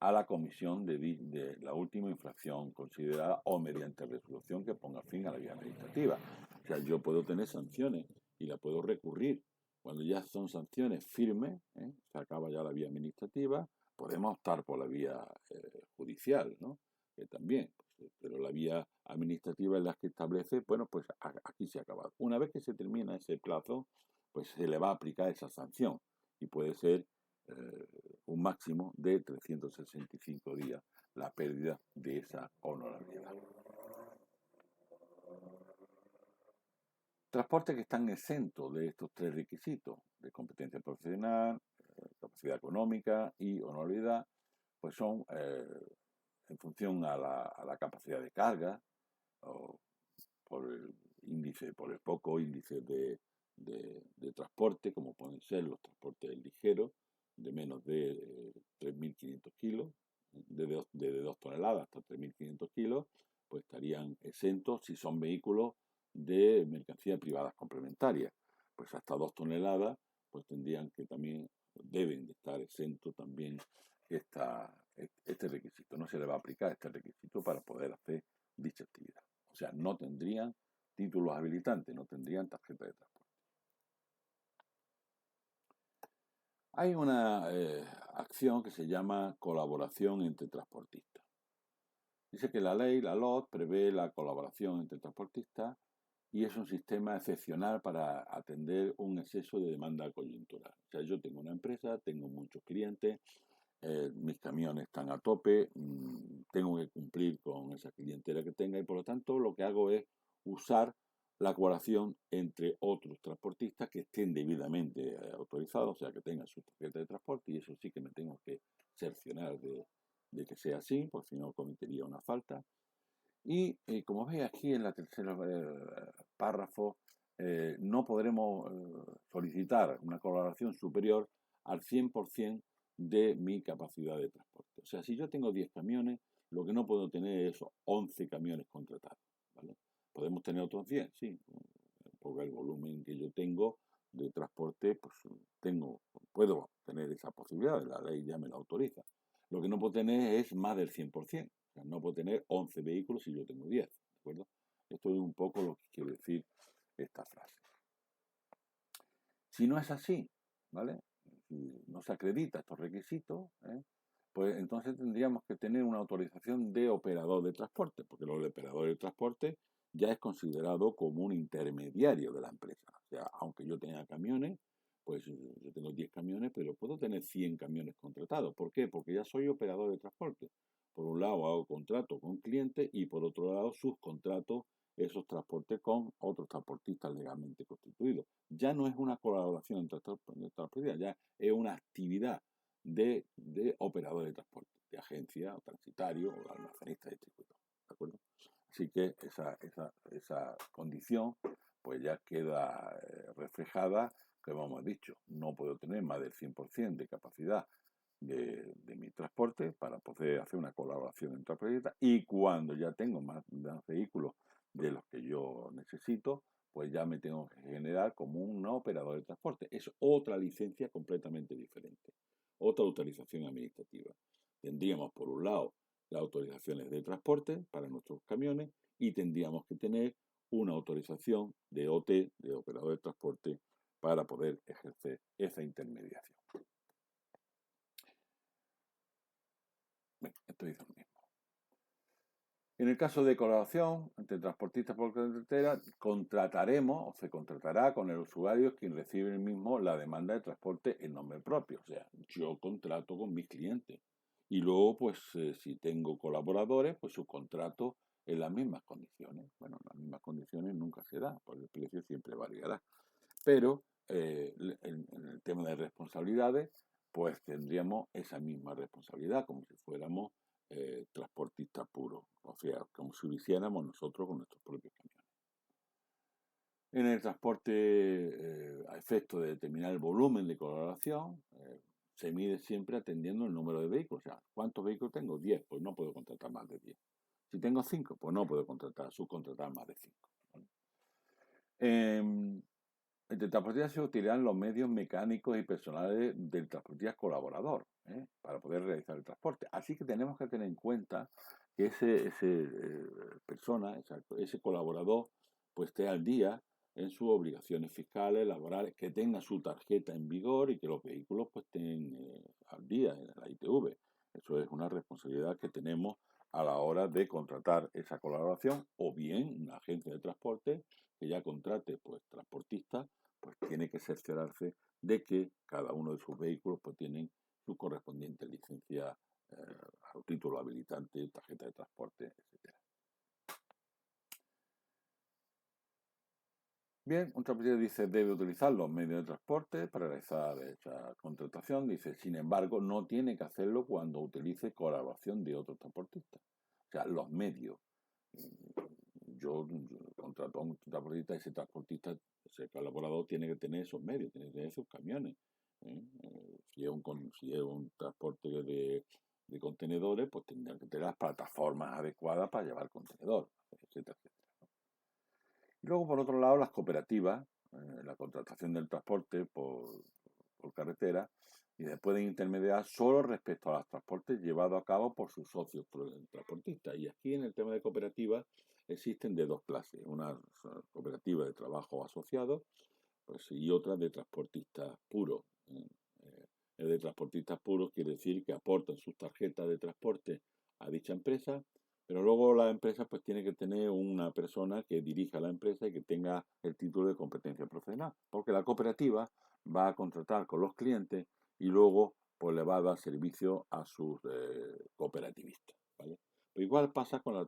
Speaker 1: a la comisión de la última infracción considerada o mediante resolución que ponga fin a la vía administrativa. O sea, yo puedo tener sanciones y la puedo recurrir. Cuando ya son sanciones firmes, se acaba ya la vía administrativa, podemos optar por la vía judicial, ¿no? Que también, pues, pero la vía administrativa es la que establece, bueno, pues aquí se ha acabado. Una vez que se termina ese plazo, pues se le va a aplicar esa sanción y puede ser un máximo de 365 días la pérdida de esa honorabilidad. Transportes que están exentos de estos tres requisitos, de competencia profesional, capacidad económica y honorabilidad, pues son en función a la capacidad de carga o por el poco índice de transporte, como pueden ser los transportes ligeros, de menos de 3.500 kilos, de 2 toneladas hasta 3.500 kilos, pues estarían exentos si son vehículos de mercancía privadas complementarias. Pues hasta 2 toneladas, pues tendrían que también, deben de estar exentos también este requisito. No se le va a aplicar este requisito para poder hacer dicha actividad. O sea, no tendrían títulos habilitantes, no tendrían tarjeta de transporte. Hay una acción que se llama colaboración entre transportistas. Dice que la ley, la LOT, prevé la colaboración entre transportistas y es un sistema excepcional para atender un exceso de demanda coyuntural. O sea, yo tengo una empresa, tengo muchos clientes, mis camiones están a tope, tengo que cumplir con esa clientela que tenga y por lo tanto lo que hago es usar la colaboración entre otros transportistas que estén debidamente autorizados, o sea, que tengan su tarjeta de transporte y eso sí que me tengo que cerciorar de que sea así, porque si no cometería una falta. Y como veis aquí en la tercera párrafo, no podremos solicitar una colaboración superior al 100% de mi capacidad de transporte. O sea, si yo tengo 10 camiones, lo que no puedo tener es 11 camiones contratados. ¿Vale? Podemos tener otros 10, sí, porque el volumen que yo tengo de transporte, pues puedo tener esa posibilidad, la ley ya me la autoriza. Lo que no puedo tener es más del 100%. O sea, no puedo tener 11 vehículos si yo tengo 10. ¿De acuerdo? Esto es un poco lo que quiere decir esta frase. Si no es así, ¿vale? Si no se acredita estos requisitos, pues entonces tendríamos que tener una autorización de operador de transporte, porque el operador de transporte ya es considerado como un intermediario de la empresa. O sea, aunque yo tenga camiones, pues yo tengo 10 camiones, pero puedo tener 100 camiones contratados. ¿Por qué? Porque ya soy operador de transporte. Por un lado hago contrato con clientes y por otro lado subcontrato esos transportes con otros transportistas legalmente constituidos. Ya no es una colaboración entre transportistas, ya es una actividad de operador de transporte, de agencia, o transitario, o almacenista de circuito. ¿De acuerdo? Así que esa condición pues ya queda reflejada, como hemos dicho, no puedo tener más del 100% de capacidad de mi transporte para poder hacer una colaboración entre transportistas y cuando ya tengo más vehículos de los que yo necesito, pues ya me tengo que generar como un operador de transporte. Es otra licencia completamente diferente, otra autorización administrativa. Tendríamos, por un lado, las autorizaciones de transporte para nuestros camiones y tendríamos que tener una autorización de OT, de operador de transporte, para poder ejercer esa intermediación. Bueno, esto dice lo mismo. En el caso de colaboración entre transportistas por carretera, contrataremos o se contratará con el usuario quien recibe el mismo la demanda de transporte en nombre propio. O sea, yo contrato con mis clientes. Y luego, pues, si tengo colaboradores, pues subcontrato en las mismas condiciones. Bueno, en las mismas condiciones nunca se da, porque el precio siempre variará. Pero en el tema de responsabilidades, pues tendríamos esa misma responsabilidad, como si fuéramos transportista puro, o sea, como si lo hiciéramos nosotros con nuestros propios camiones. En el transporte, a efecto de determinar el volumen de colaboración, se mide siempre atendiendo el número de vehículos. O sea, ¿cuántos vehículos tengo? 10, pues no puedo contratar más de 10. Si tengo 5, pues no puedo subcontratar más de 5. ¿Vale? Entre transportistas se utilizan los medios mecánicos y personales del transportista colaborador, para poder realizar el transporte. Así que tenemos que tener en cuenta que ese colaborador, pues esté al día en sus obligaciones fiscales, laborales, que tenga su tarjeta en vigor y que los vehículos pues estén al día en la ITV. Eso es una responsabilidad que tenemos a la hora de contratar esa colaboración, o bien una agencia de transporte que ya contrate pues transportistas, pues tiene que cerciorarse de que cada uno de sus vehículos pues tienen su correspondiente licencia, título habilitante, tarjeta de transporte, etcétera. Bien, un transportista dice debe utilizar los medios de transporte para realizar esa contratación. Dice, sin embargo, no tiene que hacerlo cuando utilice colaboración de otros transportistas. O sea, los medios. Yo contrato a un transportista, ese transportista, ese colaborador tiene que tener esos medios, tiene que tener esos camiones. Si es un transporte de contenedores, pues tendrá que tener las plataformas adecuadas para llevar contenedor, etcétera, etcétera. Y luego, por otro lado, las cooperativas, la contratación del transporte por carretera, y se pueden intermediar solo respecto a los transportes llevados a cabo por sus socios transportistas. Y aquí en el tema de cooperativas existen de dos clases, una cooperativa de trabajo asociado, pues, y otra de transportistas puros. El de transportistas puros quiere decir que aportan sus tarjetas de transporte a dicha empresa, pero luego la empresa pues tiene que tener una persona que dirija la empresa y que tenga el título de competencia profesional, porque la cooperativa va a contratar con los clientes y luego pues le va a dar servicio a sus cooperativistas, ¿vale? Pero igual pasa con la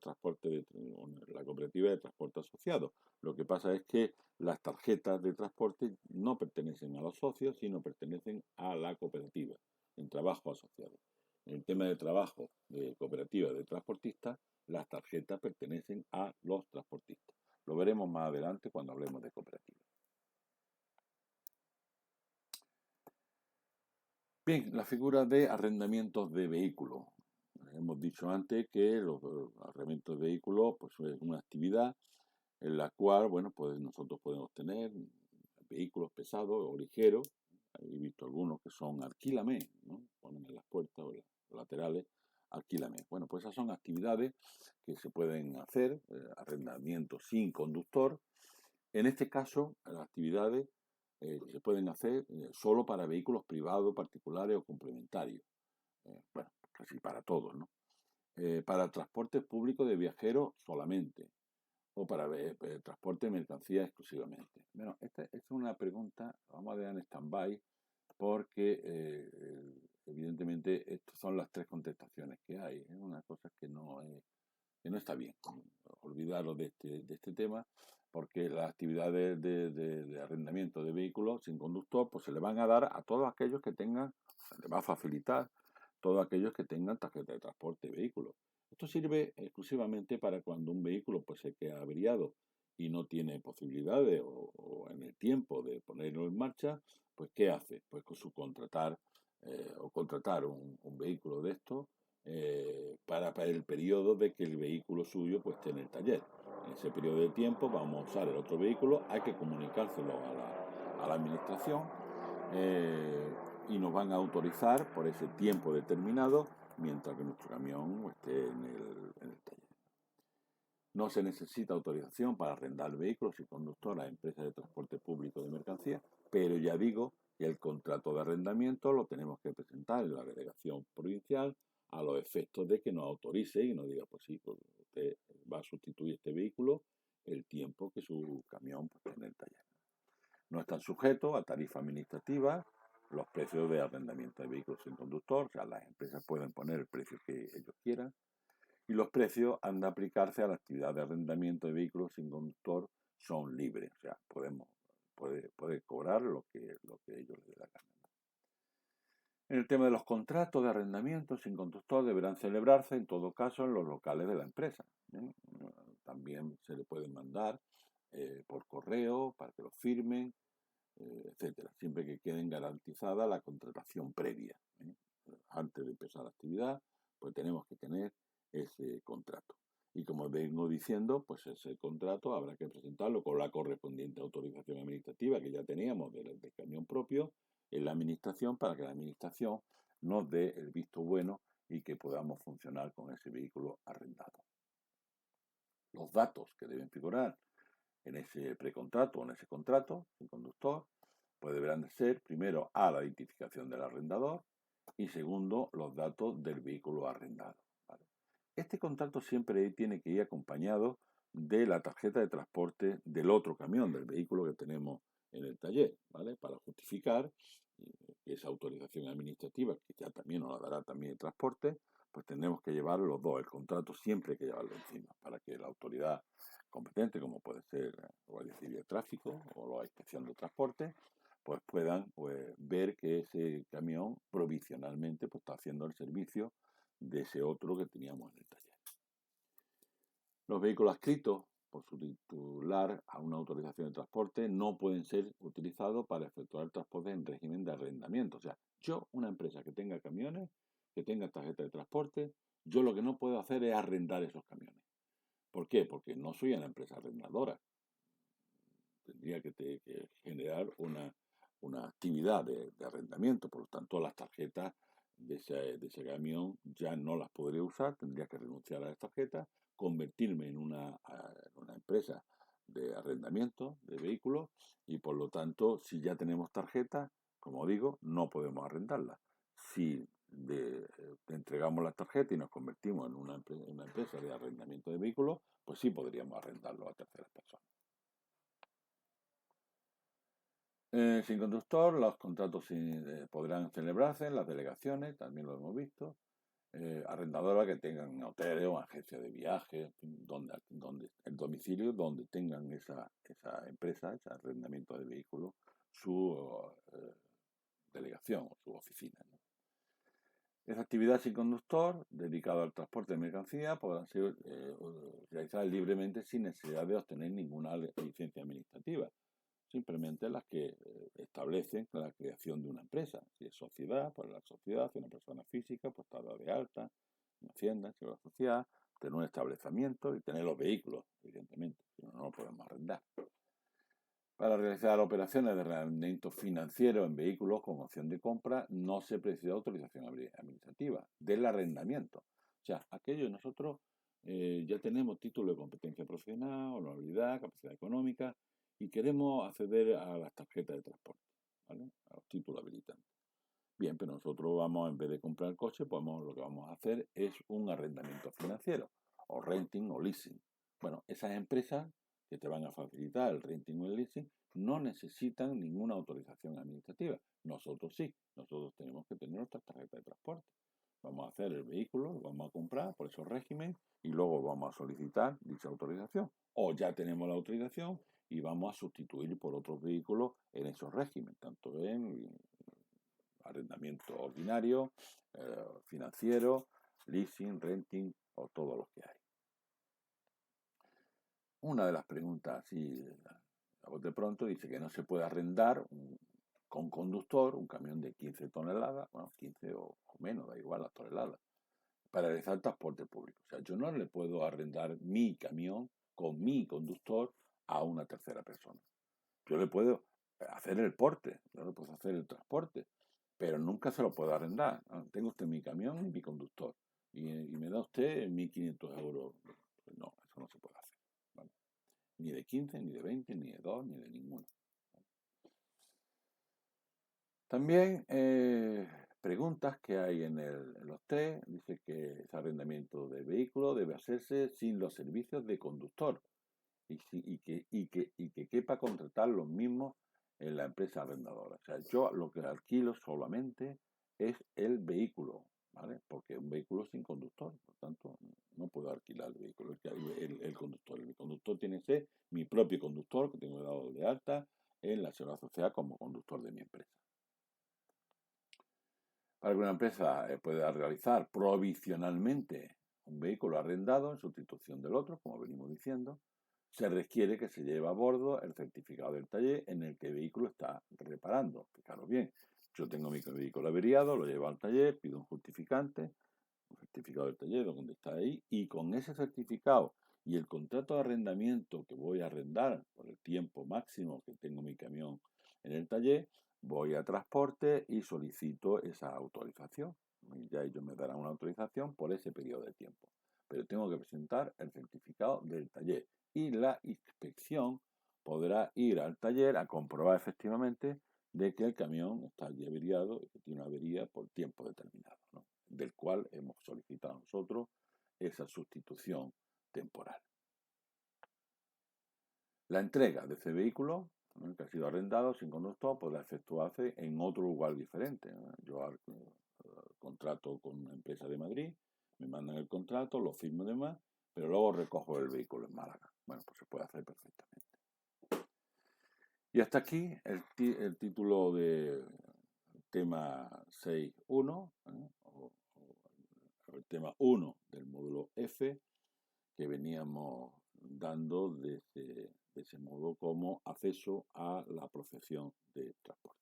Speaker 1: cooperativa de transporte asociado. Lo que pasa es que las tarjetas de transporte no pertenecen a los socios, sino pertenecen a la cooperativa, en trabajo asociado. En el tema de trabajo de cooperativa de transportistas, las tarjetas pertenecen a los transportistas. Lo veremos más adelante cuando hablemos de cooperativas. Bien, la figura de arrendamientos de vehículos. Hemos dicho antes que los arrendamientos de vehículos pues, es una actividad en la cual, bueno, pues nosotros podemos tener vehículos pesados o ligeros. He visto algunos que son alquílame, ¿no? Ponen en las puertas o en los laterales, alquílame. Bueno, pues esas son actividades que se pueden hacer, arrendamiento sin conductor. En este caso, las actividades se pueden hacer solo para vehículos privados, particulares o complementarios. Bueno, casi para todos, ¿no? Para transporte público de viajeros solamente, o para transporte de mercancías exclusivamente. Bueno, esta es una pregunta, vamos a dejar en stand-by, porque evidentemente estas son las tres contestaciones que hay. Es una cosa que no está bien. Olvidaros de este tema, porque las actividades de arrendamiento de vehículos sin conductor pues se le van a dar a todos aquellos que tengan, se les va a facilitar todos aquellos que tengan tarjeta de transporte de vehículos. Esto sirve exclusivamente para cuando un vehículo pues se queda averiado y no tiene posibilidades o en el tiempo de ponerlo en marcha, pues ¿qué hace? Pues subcontratar o contratar un vehículo de estos para el periodo de que el vehículo suyo pues esté en el taller. En ese periodo de tiempo vamos a usar el otro vehículo, hay que comunicárselo a la administración y nos van a autorizar por ese tiempo determinado mientras que nuestro camión esté en el taller. No se necesita autorización para arrendar vehículos y conductor a empresas de transporte público de mercancías, pero ya digo que el contrato de arrendamiento lo tenemos que presentar en la delegación provincial a los efectos de que nos autorice y nos diga, pues sí, pues usted va a sustituir este vehículo el tiempo que su camión pues, esté en el taller. No están sujetos a tarifa administrativa los precios de arrendamiento de vehículos sin conductor, o sea, las empresas pueden poner el precio que ellos quieran, y los precios han de aplicarse a la actividad de arrendamiento de vehículos sin conductor, son libres, o sea, puede cobrar lo que ellos les dé la gana. En el tema de los contratos de arrendamiento sin conductor deberán celebrarse en todo caso en los locales de la empresa. ¿Eh? También se le pueden mandar por correo para que lo firmen, etcétera, siempre que queden garantizada la contratación previa. Antes de empezar la actividad, pues tenemos que tener ese contrato. Y como vengo diciendo, pues ese contrato habrá que presentarlo con la correspondiente autorización administrativa que ya teníamos del camión propio en la administración para que la administración nos dé el visto bueno y que podamos funcionar con ese vehículo arrendado. Los datos que deben figurar en ese precontrato o en ese contrato, el conductor, pues deberán de ser, primero, la identificación del arrendador y segundo, los datos del vehículo arrendado. ¿Vale? Este contrato siempre tiene que ir acompañado de la tarjeta de transporte del otro camión, del vehículo que tenemos en el taller, ¿vale? Para justificar esa autorización administrativa, que ya también nos la dará también el transporte, pues tendremos que llevar los dos. El contrato siempre hay que llevarlo encima, para que la autoridad competente, como puede ser la Guardia Civil de Tráfico o la Inspección de Transporte, pues puedan ver que ese camión provisionalmente pues, está haciendo el servicio de ese otro que teníamos en el taller. Los vehículos adscritos por su titular a una autorización de transporte no pueden ser utilizados para efectuar el transporte en régimen de arrendamiento. O sea, yo, una empresa que tenga camiones, que tenga tarjeta de transporte, yo lo que no puedo hacer es arrendar esos camiones. ¿Por qué? Porque no soy una empresa arrendadora. Tendría que generar una actividad de arrendamiento, por lo tanto las tarjetas de ese camión ya no las podré usar, tendría que renunciar a las tarjetas, convertirme en una empresa de arrendamiento de vehículos y por lo tanto si ya tenemos tarjetas, como digo, no podemos arrendarlas. Si entregamos las tarjetas y nos convertimos en una empresa de arrendamiento de vehículos, pues sí podríamos arrendarlo a terceras personas. Sin conductor, los contratos podrán celebrarse en las delegaciones, también lo hemos visto, arrendadoras que tengan hoteles o agencias de viajes, donde el domicilio donde tengan esa empresa, ese arrendamiento de vehículos, su delegación o su oficina, ¿no? Esa actividad sin conductor, dedicada al transporte de mercancía, podrá ser realizada libremente sin necesidad de obtener ninguna licencia administrativa. Simplemente las que establecen la creación de una empresa. Si es sociedad, pues la sociedad, si es una persona física, pues estará de alta, en Hacienda, en la sociedad, tener un establecimiento y tener los vehículos, evidentemente, si no, no lo podemos arrendar. Para realizar operaciones de arrendamiento financiero en vehículos con opción de compra, no se precisa autorización administrativa del arrendamiento. O sea, aquello nosotros ya tenemos título de competencia profesional, honorabilidad, capacidad económica y queremos acceder a las tarjetas de transporte, ¿vale? A los títulos habilitantes. Bien, pero nosotros vamos, en vez de comprar el coche, pues lo que vamos a hacer es un arrendamiento financiero, o renting o leasing. Bueno, esas empresas que te van a facilitar el renting o el leasing no necesitan ninguna autorización administrativa. Nosotros sí, nosotros tenemos que tener nuestra tarjeta de transporte. Vamos a hacer el vehículo, lo vamos a comprar por esos régimen y luego vamos a solicitar dicha autorización. O ya tenemos la autorización y vamos a sustituir por otros vehículos en esos regímenes, tanto en arrendamiento ordinario, financiero, leasing, renting o todos los que hay. Una de las preguntas, así, a bote pronto, dice que no se puede arrendar con conductor un camión de 15 toneladas, bueno, 15 o menos, da igual las toneladas, para realizar transporte público. O sea, yo no le puedo arrendar mi camión con mi conductor a una tercera persona. Yo le puedo hacer el porte, yo le puedo hacer el transporte, pero nunca se lo puedo arrendar. Tengo usted mi camión y mi conductor y me da usted 1.500 euros. Pues no, eso no se puede hacer. ¿Vale? Ni de 15, ni de 20, ni de 2, ni de ninguno. También preguntas que hay en los test. Dice que ese arrendamiento de vehículo debe hacerse sin los servicios de conductor y que quepa contratar los mismos en la empresa arrendadora. O sea, yo lo que alquilo solamente es el vehículo, ¿vale? Porque un vehículo sin conductor, por tanto, no puedo alquilar el vehículo, el conductor. El conductor tiene que ser mi propio conductor, que tengo dado de alta en la seguridad social como conductor de mi empresa. Para que una empresa pueda realizar provisionalmente un vehículo arrendado en sustitución del otro, como venimos diciendo, se requiere que se lleve a bordo el certificado del taller en el que el vehículo está reparando. Fijaros bien, yo tengo mi vehículo averiado, lo llevo al taller, pido un justificante, un certificado del taller donde está ahí, y con ese certificado y el contrato de arrendamiento que voy a arrendar por el tiempo máximo que tengo mi camión en el taller, voy a transporte y solicito esa autorización. Y ya ellos me darán una autorización por ese periodo de tiempo. Pero tengo que presentar el certificado del taller y la inspección podrá ir al taller a comprobar efectivamente de que el camión está allí averiado y que tiene una avería por tiempo determinado, ¿no? Del cual hemos solicitado nosotros esa sustitución temporal. La entrega de ese vehículo, ¿no?, que ha sido arrendado sin conductor, podrá efectuarse en otro lugar diferente, ¿no? Yo contrato con una empresa de Madrid, me mandan el contrato, lo firmo y demás, pero luego recojo el vehículo en Málaga. Bueno, pues se puede hacer perfectamente. Y hasta aquí el título de tema 6.1, o el tema 1 del módulo F, que veníamos dando de ese modo como acceso a la profesión de transporte.